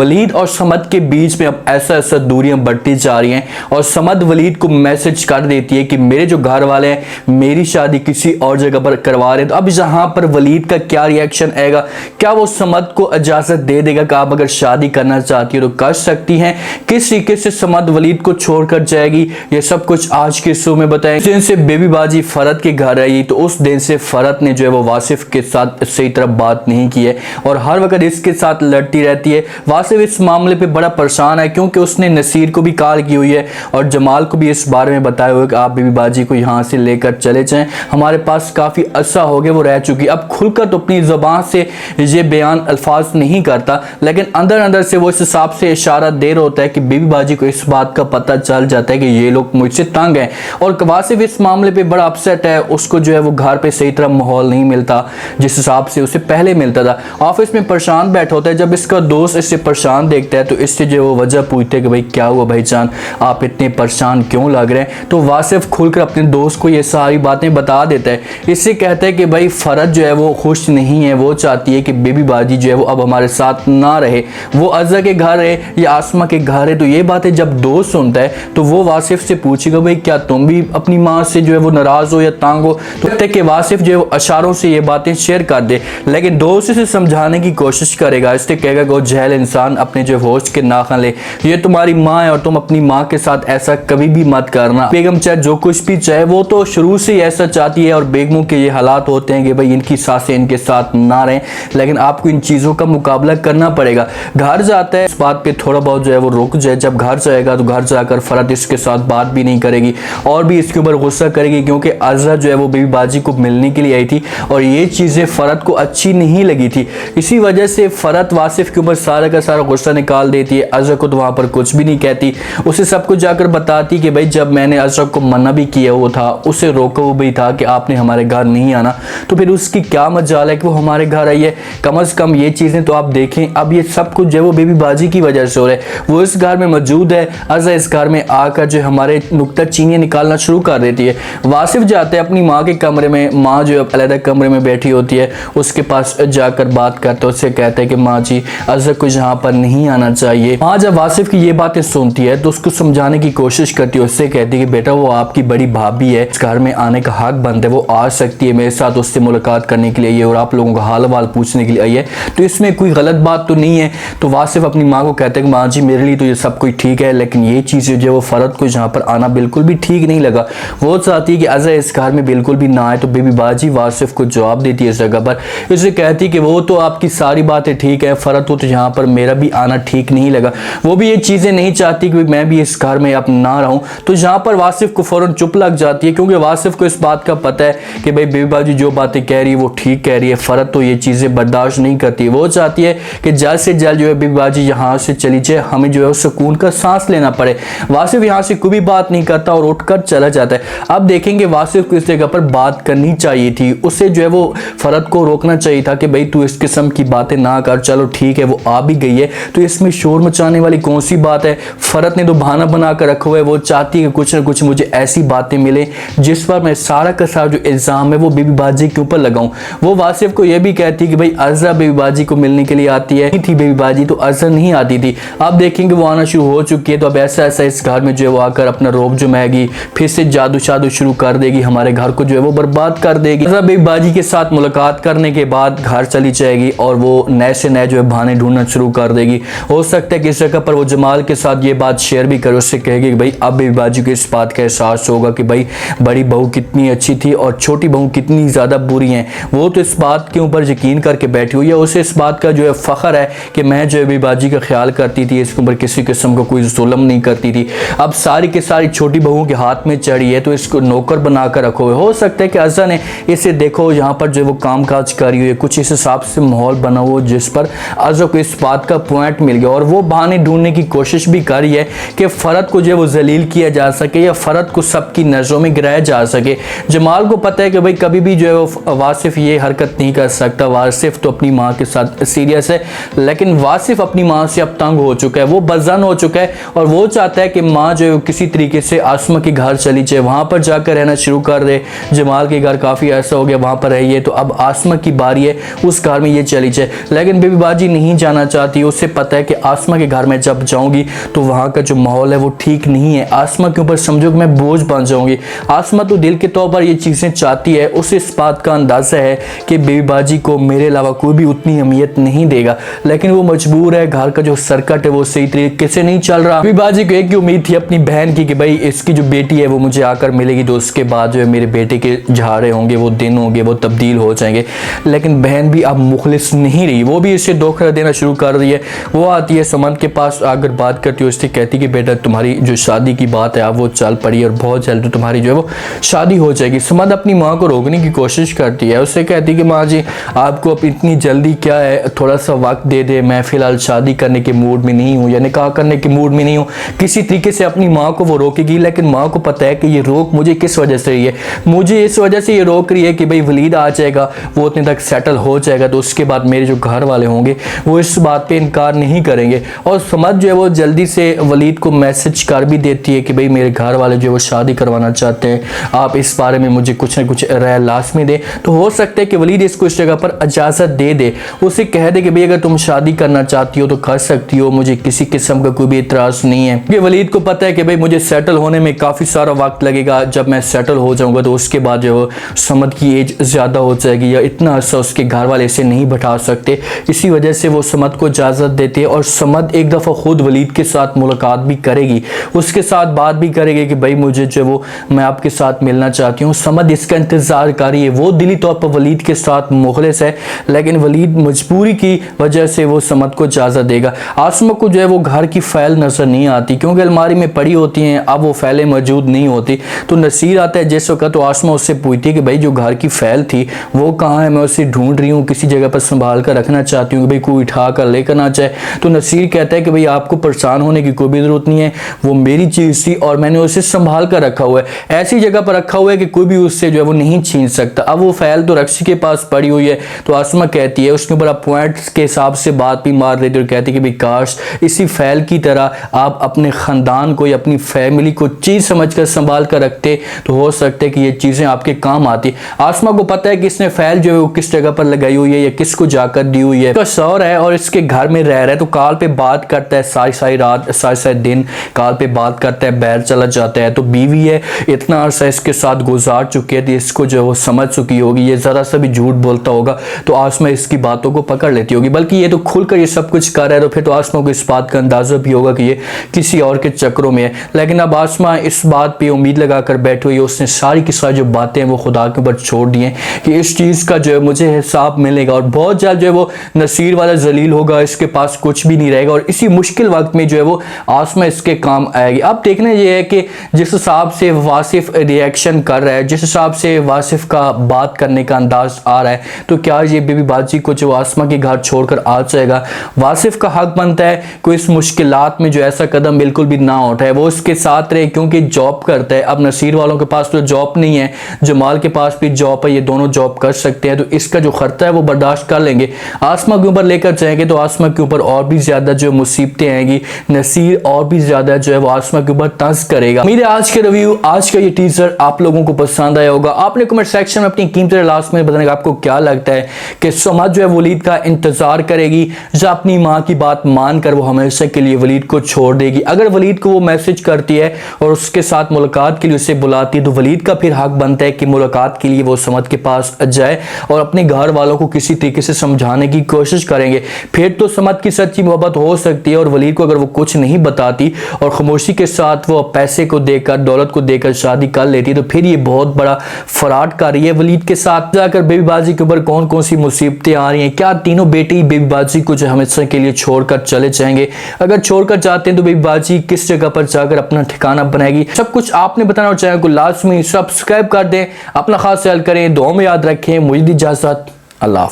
वलीद और समद के बीच में अब ऐसा दूरियां बढ़ती जा रही हैं और समद वलीद को मैसेज कर देती है कि मेरे जो घर वाले हैं मेरी शादी किसी और जगह पर करवा रहे हैं। तो अब यहाँ पर वलीद का क्या रिएक्शन आएगा, क्या वो समद को इजाजत दे देगा कि आप अगर शादी करना चाहती हो तो कर सकती हैं, किस तरीके से समद वलीद को छोड़कर जाएगी, ये सब कुछ आज के शो में बताएं। जिस दिन से बेबी बाजी फरत के घर आई तो उस दिन से फरत ने जो है वो वासिफ के साथ सही तरह बात नहीं की है और हर वक्त इसके साथ लड़ती रहती है। वासिफ इस मामले पे बड़ा परेशान है क्योंकि उसने नसीर को भी कॉल की हुई है और जमाल को भी इस बारे में बताया हुआ है कि आप बेबी बाजी को यहाँ से लेकर चले जाएं, हमारे पास काफ़ी अरसा हो गया वो रह चुकी। अब खुलकर तो अपनी ज़बान से ये बयान अल्फाज नहीं करता, लेकिन अंदर अंदर से वो इस हिसाब से इशारा दे रहा होता है कि बेबी बाजी को इस बात का पता चल जाता है कि ये लोग मुझसे तंग हैं और वासिफ इस मामले पर बड़ा अपसेट है। उसको जो है वो घर पर सही तरह माहौल नहीं मिलता जिस हिसाब से उसे पहले मिलता था। ऑफिस में परेशान बैठा होता है, जब इसका दोस्त इससे परेशान देखता है तो इससे जो वो वजह पूछते हैं कि भाई क्या हुआ भाईजान, आप इतने परेशान क्यों लग रहे हैं। तो वासिफ खुलकर अपने दोस्त को ये सारी बातें बता देता है। इससे कहता है कि भाई फरज जो है वो खुश नहीं है, वो चाहती है कि बेबी बाजी जो है वो अब हमारे साथ ना रहे, वो अज़ा के घर है या आसमा के घर है। तो ये बातें जब दोस्त सुनता है तो वो वासिफ से पूछेगा भाई क्या तुम भी अपनी माँ से जो है वो नाराज हो या तंग हो। तो कहते हैं कि वासिफ जो है वो अशारों से ये बातें शेयर कर दे, लेकिन दोस्त इसे समझाने की कोशिश करेगा। इससे कहेगा कि वो जहल इंसान अपने जो होस्ट के नाखन ले, ये तुम्हारी माँ है और तुम अपनी माँ के साथ ऐसा कभी भी मत करना। बेगम चाहे जो कुछ भी चाहे वो तो शुरू से ही ऐसा चाहती है और बेगमों के ये हालात होते हैं कि भाई इनकी सासें इनके साथ ना रहें, लेकिन आपको इन चीज़ों का मुकाबला करना पड़ेगा। घर जाता है, इस बात पे थोड़ा बहुत जो है वो रुक जाए। जब घर जाएगा तो घर जाकर फरत इसके साथ बात भी नहीं करेगी और भी इसके ऊपर गुस्सा करेगी क्योंकि अज़रा जो है वो बेबी बाजी को मिलने के लिए आई थी और ये चीज़ें फरत को अच्छी नहीं लगी थी। इसी वजह से फरत वासिफ के ऊपर सारा का सारा गुस्सा निकाल देती है। अज़रा को तो वहाँ पर कुछ भी नहीं कहती, उसे सब कुछ जाकर बताती कि भाई जब मैंने अज़रा को मना भी किया हुआ था, उसे रोका हुआ भी था कि आपने हमारे घर नहीं आना, तो फिर उसकी क्या मजाल है कि वो हमारे घर आई है। कम से कम ये चीज़ें तो आप देखें। अब ये सब कुछ जो है वो बेबी बाजी की वजह से हो रहा है। वो इस घर में मौजूद है, अज़रा इस घर में आकर जो हमारे नुक्ताचीनियाँ निकालना शुरू कर देती है। वासिफ जाते हैं अपनी माँ के कमरे में, माँ जो है अलग कमरे में बैठी होती है, उसके पास जाकर बात करते हैं। उससे कहते हैं कि माँ जी अज़रा को यहाँ पर नहीं आना चाहिए। माँ जब वासिफ की ये बातें सुनती है तो उसको समझाने की कोशिश करती है। उससे कहती है कि बेटा वो आपकी बड़ी भाभी है, इस घर में आने का हक बनता है, वो आ सकती है मेरे साथ, उससे मुलाकात करने के लिए आई है और आप लोगों का हाल वाल पूछने के लिए आई है, तो इसमें कोई गलत बात तो नहीं है। तो वासिफ अपनी माँ को कहते हैं कि माँ जी मेरे लिए तो ये सब कुछ ठीक है, लेकिन ये चीज़ें जो वो फरत को यहाँ पर आना बिल्कुल भी ठीक नहीं लगा। वो चाहती है कि अज़रा इस घर में बिल्कुल भी ना आए। तो बेबी बाजी वासिफ को जवाब देती है इस जगह पर, उसे कहती है कि वो तो आपकी सारी बातें ठीक है, फरत हो तो यहाँ पर मेरा भी आना ठीक नहीं लगा, वो भी ये चीज़ें नहीं चाहती कि मैं भी इस घर में अब ना रहूं। तो यहाँ पर वासिफ को फौरन चुप लग जाती है क्योंकि वासिफ को इस बात का पता है कि भाई बेबी बाजी जो बातें कह रही है वो ठीक कह रही है, फरत तो ये चीज़ें बर्दाश्त नहीं करती। वो चाहती है कि जल्द से जल्द जो है बेबी बाजी यहाँ से चली जाए, हमें जो है सुकून का सांस लेना पड़े। वासिफ यहाँ से कोई भी बात नहीं करता और उठकर चला जाता है। अब देखेंगे वासिफ को इस जगह पर बात करनी चाहिए थी, उससे जो है वो फरत को रोकना चाहिए था कि भाई तू इस किस्म की बातें ना कर, चलो ठीक है वो आ भी गई है तो इसमें शोर मचाने वाली कौन सी बात है। फरत ने तो बहाना बना कर रखा हुआ है, वो चाहती है कि कुछ ना कुछ मुझे ऐसी बातें मिले जिस पर मैं सारा का सारा जो इल्ज़ाम है वो बेबी बाजी के ऊपर लगाऊं। वो वासिफ को यह भी कहती है कि भाई अज़रा बेबी बाजी को मिलने के लिए आती है, थी बेबी बाजी तो अज़रा नहीं आती थी। अब देखेंगे वो आना शुरू हो चुकी है। तो अब ऐसा इस घर में जो है वो आकर अपना रोब जमाएगी, फिर से जादू शादू शुरू कर देगी, हमारे घर को जो है वो बर्बाद कर देगी। अज़रा बेबी बाजी के साथ मुलाकात करने के बाद घर चली जाएगी और वो नए से नए जो है बहाने ढूंढना शुरू कर देगी। हो सकता है कि इस जगह पर वो जमाल के साथ ये बात शेयर भी करे, उससे कहेगी कि भाई अब बेबी बाजी को इस बात का एहसास होगा कि भाई बड़ी बहू कितनी अच्छी थी और छोटी बहू कितनी ज़्यादा बुरी हैं। वो तो इस बात के ऊपर यकीन करके बैठी हुई है, उसे इस बात का जो है फ़ख्र है कि मैं जो है बेबी बाजी का ख्याल करती थी, इसके ऊपर किसी किस्म का कोई जुल्म नहीं करती थी। अब सारी की सारी छोटी बहू के हाथ में चढ़ी है तो इसको नौकर बनाकर रखो हुए। हो सकता है कि अज़रा ने इसे देखो यहाँ पर जो वो काम काज कर रही है, कुछ इस हिसाब से माहौल बना हुआ जिस पर अज़रा को इस बात का पॉइंट मिल गया और वो बहाने ढूंढने की कोशिश भी कर रही है कि फरत को जो वो जलील किया जा सके या फरत को सबकी नज़रों में गिराया जा सके। जमाल को पता है कि भाई कभी भी जो है वो वासिफ ये हरकत नहीं कर सकता, वासिफ तो अपनी माँ के साथ सीरियस है, लेकिन वासिफ अपनी माँ से अब तंग हो चुका है, वो बज़न हो चुका है और वो चाहता है कि माँ जो है किसी तरीके से आसमा के घर चली जाए, वहाँ पर जाकर रहना शुरू कर दे। जमाल के घर काफ़ी ऐसा हो गया, वहाँ पर रही है, तो अब आसमा की बारी है उस घर में ये चली जाए, लेकिन बेबी बाजी नहीं जाना चाहती। उसे पता है कि आसमा के घर में जब जाऊंगी तो वहाँ का जो माहौल है वो ठीक नहीं है। आसमा के ऊपर समझो कि मैं बोझ बन जाऊंगी। आसमा तो दिल के तौर पर ये चीज़ें चाहती है, उसे इस बात का अंदाज़ा है कि बेबी बाजी को मेरे अलावा कोई भी उतनी अहमियत नहीं देगा, लेकिन वो मजबूर है। घर का जो सर्कट है वो सही तरीके से नहीं चल रहा। बेबी बाजी को एक ही उम्मीद थी अपनी बहन की कि भाई इसकी जो बेटी है वो मुझे आकर मिलेगी, तो उसके बाद जो है मेरे बेटे के झाड़े होंगे, वो दिन होंगे, वो तब्दील हो जाएंगे। लेकिन बहन भी अब मुखलिस नहीं रही, वो भी इसे धोखा देना शुरू कर रही है। वो आती है समद के पास, आकर बात करती है, उससे कहती कि बेटा तुम्हारी जो शादी की बात है अब वो चल पड़ी और बहुत जल्द तुम्हारी जो है वो शादी हो जाएगी। समद अपनी माँ को रोकने की कोशिश करती है, उससे कहती कि माँ जी आपको अब इतनी जल्दी क्या है, थोड़ा सा वक्त दे दे, मैं फिलहाल शादी करने के मूड में नहीं हूँ या निकाह करने के मूड में नहीं हूँ। किसी तरीके से अपनी माँ को वो रोकेगी, लेकिन माँ को पता है कि ये रोक मुझे किस वजह से रही है, मुझे इस वजह से ये रोक रही है कि भाई वलीद आ जाएगा, वो उतने तक सेटल हो जाएगा, तो उसके बाद मेरे जो घर वाले होंगे वो इस बात पे इनकार नहीं करेंगे। और समझ जो है वो जल्दी से वलीद को मैसेज कर भी देती है कि भाई मेरे घर वाले जो है वो शादी करवाना चाहते हैं, आप इस बारे में मुझे कुछ ना कुछ राय लाजमी दें। तो हो सकता है कि वलीद इसको इस जगह पर इजाज़त दे दे, उसे कह दे कि भाई अगर तुम शादी करना चाहती हो तो कर सकती हो, मुझे किसी किस्म का कोई भी इतराज़ नहीं है। क्योंकि वलीद को पता है कि भाई मुझे सेटल होने में काफ़ी सारा वक्त लगेगा, जब मैं सेटल हो जाऊँगा तो उसके बाद जो समद की एज ज़्यादा हो जाएगी या इतना अर्सा उसके घर वाले इसे नहीं बैठा सकते। इसी वजह से वो समद को इजाज़त देते हैं और समद एक दफ़ा खुद वलीद के साथ मुलाकात भी करेगी, उसके साथ बात भी करेगी कि भाई मुझे जो वो मैं आपके साथ मिलना चाहती हूँ। समद इसका इंतज़ार कर रही है, वो दिली तौर पर वलीद के साथ मुखलिस है, लेकिन वलीद मजबूरी की वजह से वो समद को इजाज़त देगा। आसमा को जो है वो घर की फ़ाइल नज़र नहीं आती क्योंकि अलमारी में पड़ी होती हैं, अब वो फ़ाइलें मौजूद नहीं होती। तो नसीर आता है जिस वक्त, तो आसमा उससे पूछती है कि भाई जो घर की फ़ाइल थी वो कहाँ है, मैं उसे ढूंढ रही हूँ, किसी जगह पर संभाल कर रखना चाहती हूँ कि भाई कोई उठा कर लेकर ना जाए। तो नसीर कहता है कि भाई आपको परेशान होने की कोई भी ज़रूरत नहीं है, वो मेरी चीज़ थी और मैंने उसे संभाल कर रखा हुआ है, ऐसी जगह पर रखा हुआ है कि कोई भी उससे जो है वो नहीं छीन सकता। अब वो फ़ाइल तो रक्सी के पास पड़ी हुई है। तो आसमा कहती है, उसके ऊपर आप पॉइंट्स के हिसाब से बात भी मार देती है और कहती है कि भाई काश इसी फ़ाइल की तरह आप अपने ख़ानदान को या अपनी फैमिली को चीज़ समझ कर संभाल कर रखते तो हो सकता है कि ये चीज़ें आपके काम आती। आसमा को पता है कि इसने फ़ाइल जो है वो किस जगह पर लगाई हुई है या किसको जाकर दी हुई है। तो शौहर है और इसके घर में रह रहा है, तो कॉल पे बात करता है, सारी सारी रात सारी सारी दिन कॉल पे बात करता है, बैर चला जाता है। तो बीवी है, इतना अर्सा इसके साथ गुजार चुकी है, तो इसको जो वो समझ चुकी होगी ये ज़रा सा भी झूठ बोलता होगा तो आसमा इसकी बातों को पकड़ लेती होगी, बल्कि ये तो खुलकर ये सब कुछ कर रहा है, तो फिर तो आसमा को इस बात का अंदाज़ा भी होगा कि ये किसी और के चक्करों में है। लेकिन अब आसमा इस बात पे उम्मीद लगा कर बैठी हुई है, उसने सारी की सारी जो बातें हैं वो खुदा के ऊपर छोड़ दी हैं कि इस चीज़ का जो है मुझे हिसाब मिलेगा और बहुत जल्द जो है वो नसीर वाला जलील होगा, इसके पास कुछ भी नहीं रहेगा और इसी मुश्किल वक्त में जो है वो आसमा इसके काम आएगी। अब देखना ये है कि जिस हिसाब से वासिफ रिएक्शन कर रहा है, जिस हिसाब से वासिफ का बात करने का अंदाज आ रहा है, तो क्या ये बेबी बाजी को जो आसमा के घर छोड़कर आ जाएगा। वासिफ का हक बनता है कोई इस मुश्किलात में जो ऐसा कदम बिल्कुल भी ना उठाए, वो उसके साथ रहे क्योंकि जॉब करता है। अब नसीर वालों के पास तो जॉब नहीं है, जमाल के पास भी जॉब है, ये दोनों जॉब कर सकते हैं, तो इसका जो खर्चा है वो बर्दाश्त कर लेंगे। आसमा के ऊपर लेकर जाएंगे तो आसमा के ऊपर और भी ज्यादा जो मुसीबतें आएंगी, नसीर और भी ज्यादा जो है वो आसमा के ऊपर तंज करेगा। उम्मीद है आज के रिव्यू, आज का ये टीजर आप लोगों को पसंद आया होगा। आपने कमेंट सेक्शन में अपनी कीमती लास्ट में बताने का आपको क्या लगता है कि समद जो है वलीद का इंतजार करेगी या अपनी माँ की बात मानकर वो हमेशा के लिए वलीद को छोड़ देगी। अगर वलीद को वो मैसेज करती है और उसके साथ मुलाकात के लिए उसे बुलाती है तो वलीद का फिर हक बनता है कि मुलाकात के लिए वो समद के पास जाए और अपने घर वालों को किसी तरीके से समझाने की कोशिश करेंगे। फिर तो समद की सच्ची मोहब्बत हो सकती है और वलीद को अगर वो कुछ नहीं बताती और खामोशी के साथ वो पैसे को देकर, दौलत को देकर शादी कर लेती तो फिर ये बहुत बड़ा फ्रॉड कर रही है वलीद के साथ। जाकर बेबी बाजी के ऊपर कौन कौन सी मुसीबतें आ रही हैं, क्या तीनों बेटे बेबी बाजी को जो हमेशा के लिए छोड़कर चले जाएंगे, अगर छोड़कर जाते हैं तो बेबी बाजी किस जगह पर जाकर अपना ठिकाना बनाएगी, सब कुछ आपने बताना और चैनल को लाजमी सब्सक्राइब कर दें। अपना खास ख्याल करें, दुआ में याद रखें। मुझे इजाज़त, अल्लाह।